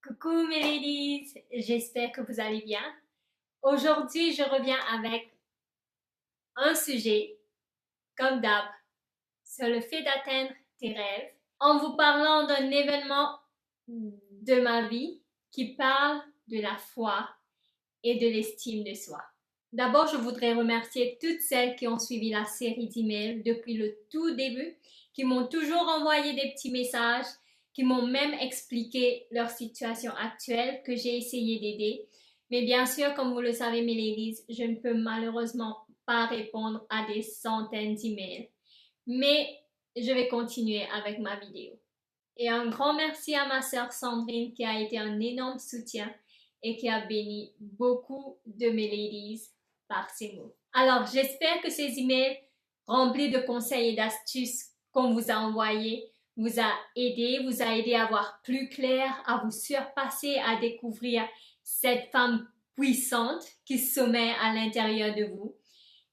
Coucou mes ladies, j'espère que vous allez bien. Aujourd'hui, je reviens avec un sujet, comme d'hab, sur le fait d'atteindre tes rêves, en vous parlant d'un événement de ma vie qui parle de la foi et de l'estime de soi. D'abord, je voudrais remercier toutes celles qui ont suivi la série d'emails depuis le tout début, qui m'ont toujours envoyé des petits messages, qui m'ont même expliqué leur situation actuelle que j'ai essayé d'aider. Mais bien sûr, comme vous le savez, mes ladies, je ne peux malheureusement pas répondre à des centaines d'emails. Mais je vais continuer avec ma vidéo. Et un grand merci à ma sœur Sandrine qui a été un énorme soutien et qui a béni beaucoup de mes ladies par ses mots. Alors, j'espère que ces emails remplis de conseils et d'astuces qu'on vous a envoyés vous a aidé à voir plus clair, à vous surpasser, à découvrir cette femme puissante qui sommeille à l'intérieur de vous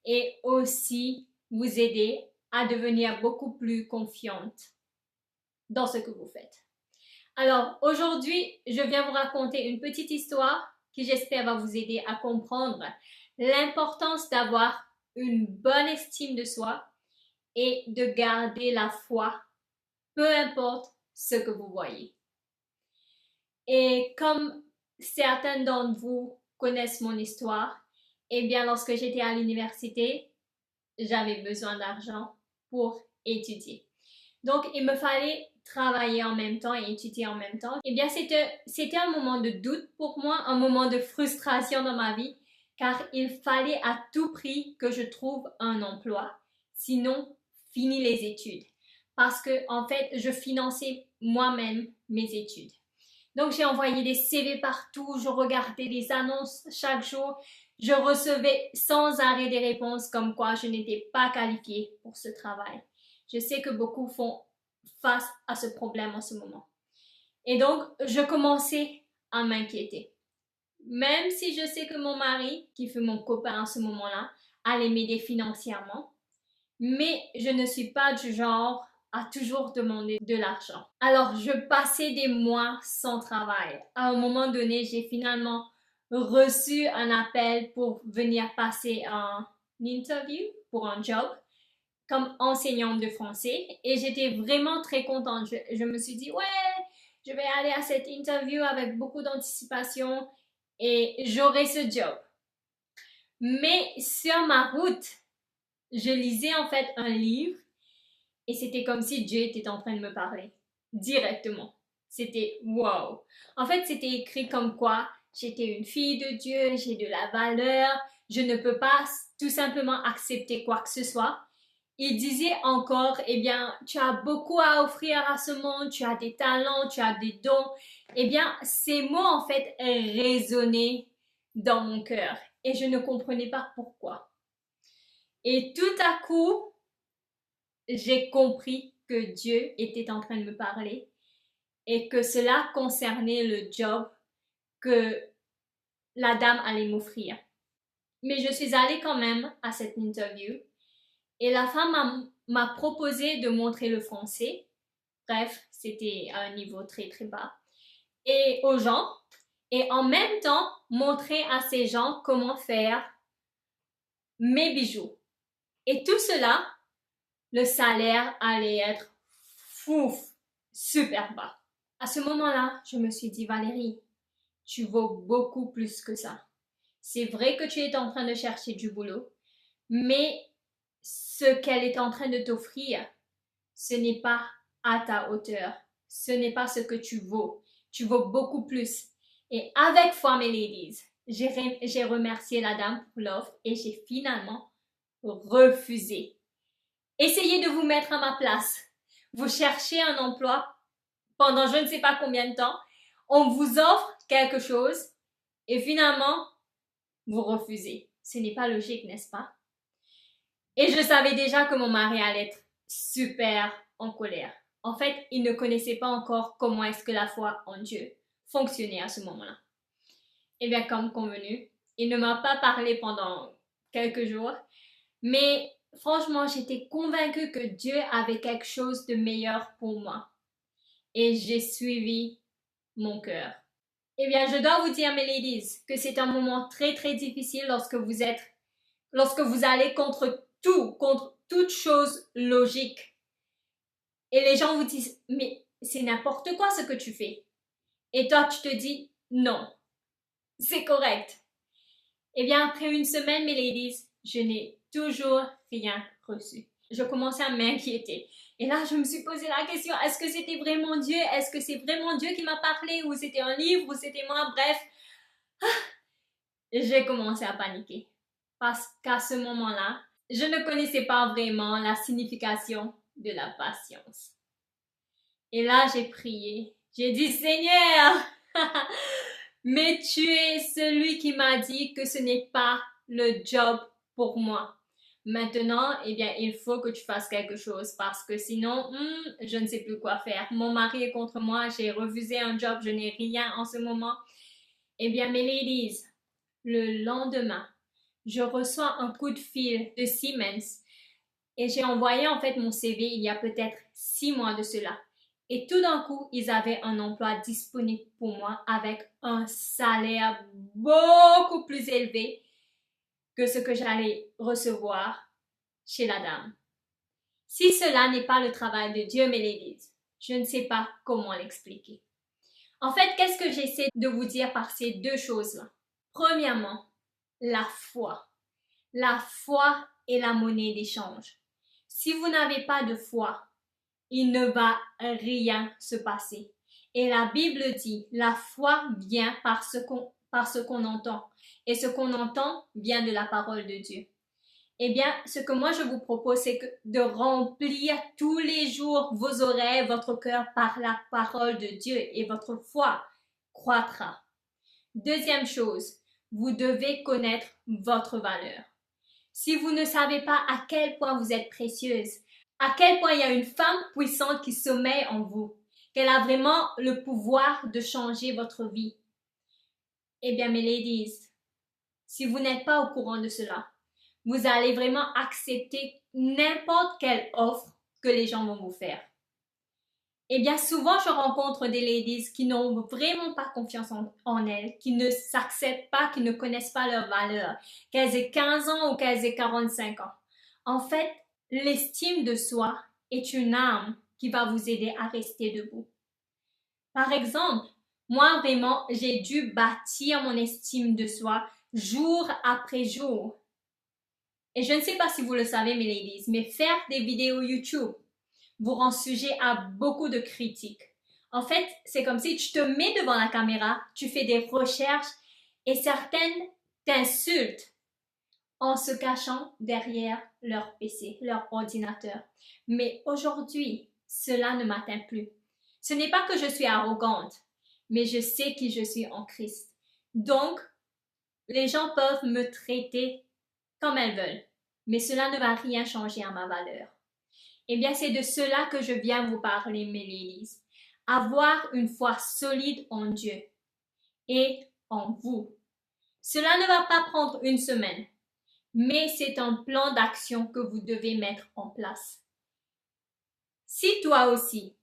et aussi vous aider à devenir beaucoup plus confiante dans ce que vous faites. Alors, aujourd'hui, je viens vous raconter une petite histoire qui j'espère va vous aider à comprendre l'importance d'avoir une bonne estime de soi et de garder la foi, peu importe ce que vous voyez. Et comme certains d'entre vous connaissent mon histoire, eh bien, lorsque j'étais à l'université, j'avais besoin d'argent pour étudier. Donc, il me fallait travailler en même temps et étudier en même temps. Eh bien, c'était un moment de doute pour moi, un moment de frustration dans ma vie, car il fallait à tout prix que je trouve un emploi. Sinon, fini les études. Parce que, en fait, je finançais moi-même mes études. Donc, j'ai envoyé des CV partout, je regardais des annonces chaque jour. Je recevais sans arrêt des réponses comme quoi je n'étais pas qualifiée pour ce travail. Je sais que beaucoup font face à ce problème en ce moment. Et donc, je commençais à m'inquiéter. Même si je sais que mon mari, qui fut mon copain à ce moment-là, allait m'aider financièrement, mais je ne suis pas du genre à toujours demander de l'argent. Alors, je passais des mois sans travail. À un moment donné, j'ai finalement reçu un appel pour venir passer un interview pour un job comme enseignante de français et j'étais vraiment très contente. Je me suis dit, ouais, je vais aller à cette interview avec beaucoup d'anticipation et j'aurai ce job. Mais sur ma route, je lisais en fait un livre et c'était comme si Dieu était en train de me parler directement. C'était wow. En fait, c'était écrit comme quoi j'étais une fille de Dieu, j'ai de la valeur, je ne peux pas tout simplement accepter quoi que ce soit. Il disait encore, eh bien, tu as beaucoup à offrir à ce monde, tu as des talents, tu as des dons. Eh bien, ces mots, en fait, résonnaient dans mon cœur et je ne comprenais pas pourquoi. Et tout à coup, j'ai compris que Dieu était en train de me parler et que cela concernait le job que la dame allait m'offrir. Mais je suis allée quand même à cette interview et la femme m'a proposé de montrer le français. Bref, c'était à un niveau très très bas. Et aux gens, et en même temps montrer à ces gens comment faire mes bijoux. Et tout cela, le salaire allait être fouf, super bas. À ce moment-là, je me suis dit, Valérie, tu vaux beaucoup plus que ça. C'est vrai que tu es en train de chercher du boulot, mais ce qu'elle est en train de t'offrir, ce n'est pas à ta hauteur. Ce n'est pas ce que tu vaux. Tu vaux beaucoup plus. Et avec foi, mes ladies, j'ai remercié la dame pour l'offre et j'ai finalement refusé. Essayez de vous mettre à ma place. Vous cherchez un emploi pendant je ne sais pas combien de temps. On vous offre quelque chose et finalement, vous refusez. Ce n'est pas logique, n'est-ce pas? Et je savais déjà que mon mari allait être super en colère. En fait, il ne connaissait pas encore comment est-ce que la foi en Dieu fonctionnait à ce moment-là. Et bien, comme convenu, il ne m'a pas parlé pendant quelques jours, mais franchement, j'étais convaincue que Dieu avait quelque chose de meilleur pour moi. Et j'ai suivi mon cœur. Eh bien, je dois vous dire, mes ladies, que c'est un moment très, très difficile lorsque vous allez contre tout, contre toute chose logique. Et les gens vous disent, mais c'est n'importe quoi ce que tu fais. Et toi, tu te dis, non, c'est correct. Eh bien, après une semaine, mes ladies, je n'ai toujours rien reçu. Je commençais à m'inquiéter. Et là, je me suis posé la question, est-ce que c'était vraiment Dieu? Est-ce que c'est vraiment Dieu qui m'a parlé? Ou c'était un livre? Ou c'était moi? Bref, j'ai commencé à paniquer. Parce qu'à ce moment-là, je ne connaissais pas vraiment la signification de la patience. Et là, j'ai prié. J'ai dit, Seigneur, mais tu es celui qui m'a dit que ce n'est pas le job pour moi. Maintenant, eh bien, il faut que tu fasses quelque chose parce que sinon, je ne sais plus quoi faire. Mon mari est contre moi, j'ai refusé un job, je n'ai rien en ce moment. Eh bien, mes ladies, le lendemain, je reçois un coup de fil de Siemens et j'ai envoyé en fait mon CV il y a peut-être 6 mois de cela. Et tout d'un coup, ils avaient un emploi disponible pour moi avec un salaire beaucoup plus élevé que ce que j'allais recevoir chez la dame. Si cela n'est pas le travail de Dieu, mes ladies, je ne sais pas comment l'expliquer. En fait, qu'est-ce que j'essaie de vous dire par ces deux choses-là? Premièrement, la foi. La foi est la monnaie d'échange. Si vous n'avez pas de foi, il ne va rien se passer. Et la Bible dit, la foi vient par ce qu'on entend. Et ce qu'on entend vient de la parole de Dieu. Eh bien, ce que moi je vous propose, c'est de remplir tous les jours vos oreilles, votre cœur par la parole de Dieu et votre foi croîtra. Deuxième chose, vous devez connaître votre valeur. Si vous ne savez pas à quel point vous êtes précieuse, à quel point il y a une femme puissante qui sommeille en vous, qu'elle a vraiment le pouvoir de changer votre vie. Eh bien, mes ladies, si vous n'êtes pas au courant de cela, vous allez vraiment accepter n'importe quelle offre que les gens vont vous faire. Eh bien, souvent, je rencontre des ladies qui n'ont vraiment pas confiance en elles, qui ne s'acceptent pas, qui ne connaissent pas leur valeur, qu'elles aient 15 ans ou qu'elles aient 45 ans. En fait, l'estime de soi est une arme qui va vous aider à rester debout. Par exemple, moi, vraiment, j'ai dû bâtir mon estime de soi jour après jour. Et je ne sais pas si vous le savez, mes ladies, mais faire des vidéos YouTube vous rend sujet à beaucoup de critiques. En fait, c'est comme si tu te mets devant la caméra, tu fais des recherches et certaines t'insultent en se cachant derrière leur PC, leur ordinateur. Mais aujourd'hui, cela ne m'atteint plus. Ce n'est pas que je suis arrogante, mais je sais qui je suis en Christ. Donc, les gens peuvent me traiter comme elles veulent, mais cela ne va rien changer à ma valeur. Eh bien, c'est de cela que je viens vous parler, mes ladies. Avoir une foi solide en Dieu et en vous. Cela ne va pas prendre une semaine, mais c'est un plan d'action que vous devez mettre en place. Si toi aussi,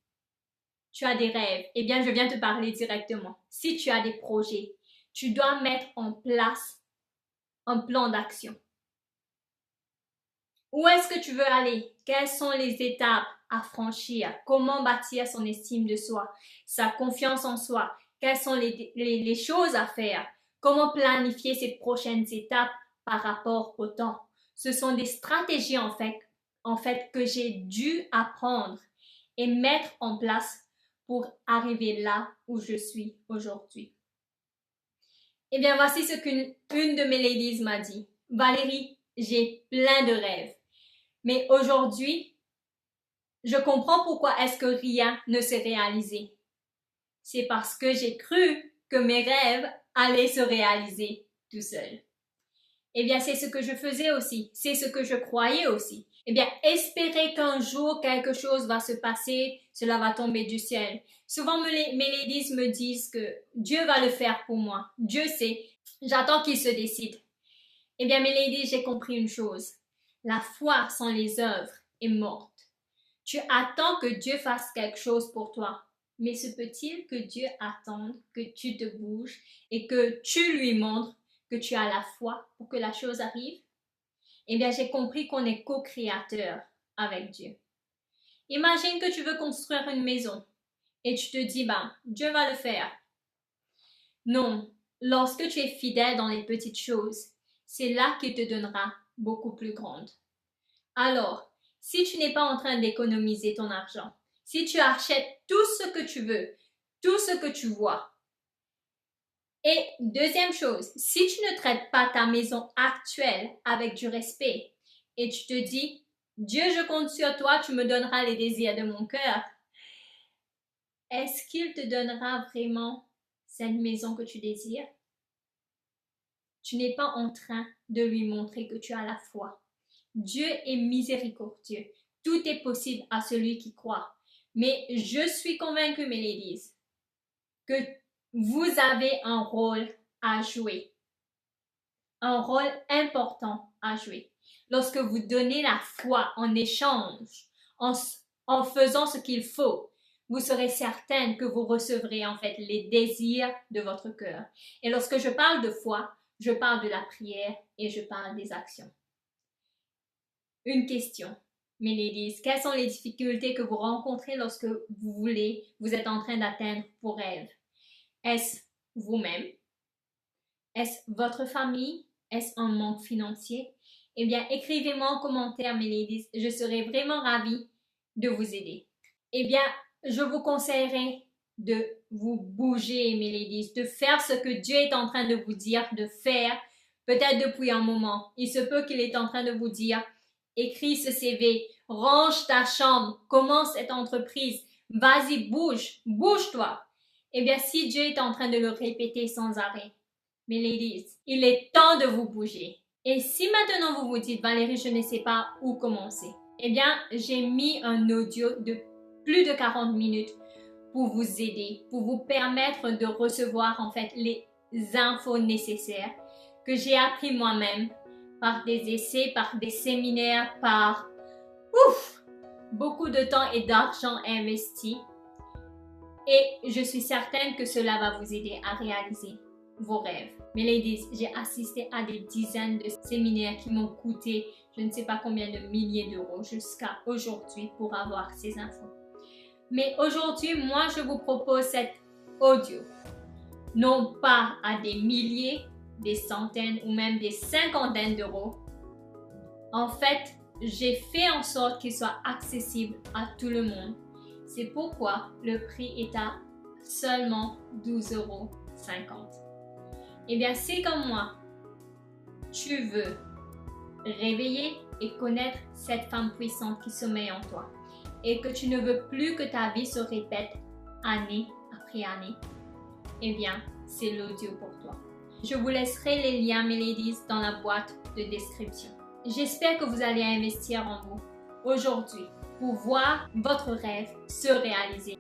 tu as des rêves, eh bien, je viens te parler directement. Si tu as des projets, tu dois mettre en place un plan d'action. Où est-ce que tu veux aller? Quelles sont les étapes à franchir? Comment bâtir son estime de soi, sa confiance en soi? Quelles sont les choses à faire? Comment planifier ces prochaines étapes par rapport au temps? Ce sont des stratégies en fait que j'ai dû apprendre et mettre en place pour arriver là où je suis aujourd'hui. Eh bien, voici ce qu'une de mes ladies m'a dit. Valérie, j'ai plein de rêves. Mais aujourd'hui, je comprends pourquoi est-ce que rien ne s'est réalisé. C'est parce que j'ai cru que mes rêves allaient se réaliser tout seuls. Eh bien, c'est ce que je faisais aussi. C'est ce que je croyais aussi. Eh bien, espérer qu'un jour quelque chose va se passer, cela va tomber du ciel. Souvent, mes ladies me disent que Dieu va le faire pour moi. Dieu sait. J'attends qu'il se décide. Eh bien, mes ladies, j'ai compris une chose. La foi sans les œuvres est morte. Tu attends que Dieu fasse quelque chose pour toi. Mais se peut-il que Dieu attende que tu te bouges et que tu lui montres que tu as la foi pour que la chose arrive? Eh bien, j'ai compris qu'on est co-créateur avec Dieu. Imagine que tu veux construire une maison et tu te dis, Dieu va le faire. Non, lorsque tu es fidèle dans les petites choses, c'est là qu'il te donnera beaucoup plus grande. Alors, si tu n'es pas en train d'économiser ton argent, si tu achètes tout ce que tu veux, tout ce que tu vois, et deuxième chose, si tu ne traites pas ta maison actuelle avec du respect et tu te dis, Dieu, je compte sur toi, tu me donneras les désirs de mon cœur, est-ce qu'il te donnera vraiment cette maison que tu désires? Tu n'es pas en train de lui montrer que tu as la foi. Dieu est miséricordieux. Tout est possible à celui qui croit. Mais je suis convaincue, mes ladies, que vous avez un rôle à jouer. Un rôle important à jouer. Lorsque vous donnez la foi en échange, en faisant ce qu'il faut, vous serez certaine que vous recevrez en fait les désirs de votre cœur. Et lorsque je parle de foi, je parle de la prière et je parle des actions. Une question, mes ladies, quelles sont les difficultés que vous rencontrez lorsque vous êtes en train d'atteindre vos rêves? Est-ce vous-même? Est-ce votre famille? Est-ce un manque financier? Eh bien, écrivez-moi en commentaire, mes ladies. Je serai vraiment ravie de vous aider. Eh bien, je vous conseillerais de vous bouger, mes ladies, de faire ce que Dieu est en train de vous dire de faire, peut-être depuis un moment. Il se peut qu'il est en train de vous dire, écris ce CV, range ta chambre, commence cette entreprise, vas-y, bouge-toi. Eh bien, si Dieu est en train de le répéter sans arrêt, mes ladies, il est temps de vous bouger. Et si maintenant vous vous dites, Valérie, je ne sais pas où commencer, eh bien, j'ai mis un audio de plus de 40 minutes pour vous aider, pour vous permettre de recevoir en fait les infos nécessaires que j'ai appris moi-même par des essais, par des séminaires, par beaucoup de temps et d'argent investi. Et je suis certaine que cela va vous aider à réaliser vos rêves. Mes ladies, j'ai assisté à des dizaines de séminaires qui m'ont coûté je ne sais pas combien de milliers d'euros jusqu'à aujourd'hui pour avoir ces infos. Mais aujourd'hui, moi, je vous propose cet audio. Non pas à des milliers, des centaines ou même des cinquantaines d'euros. En fait, j'ai fait en sorte qu'il soit accessible à tout le monde. C'est pourquoi le prix est à seulement 12,50 €. Eh bien, si comme moi, tu veux réveiller et connaître cette femme puissante qui sommeille en toi et que tu ne veux plus que ta vie se répète année après année, eh bien, c'est l'audio pour toi. Je vous laisserai les liens, mes ladies, dans la boîte de description. J'espère que vous allez investir en vous aujourd'hui pour voir votre rêve se réaliser.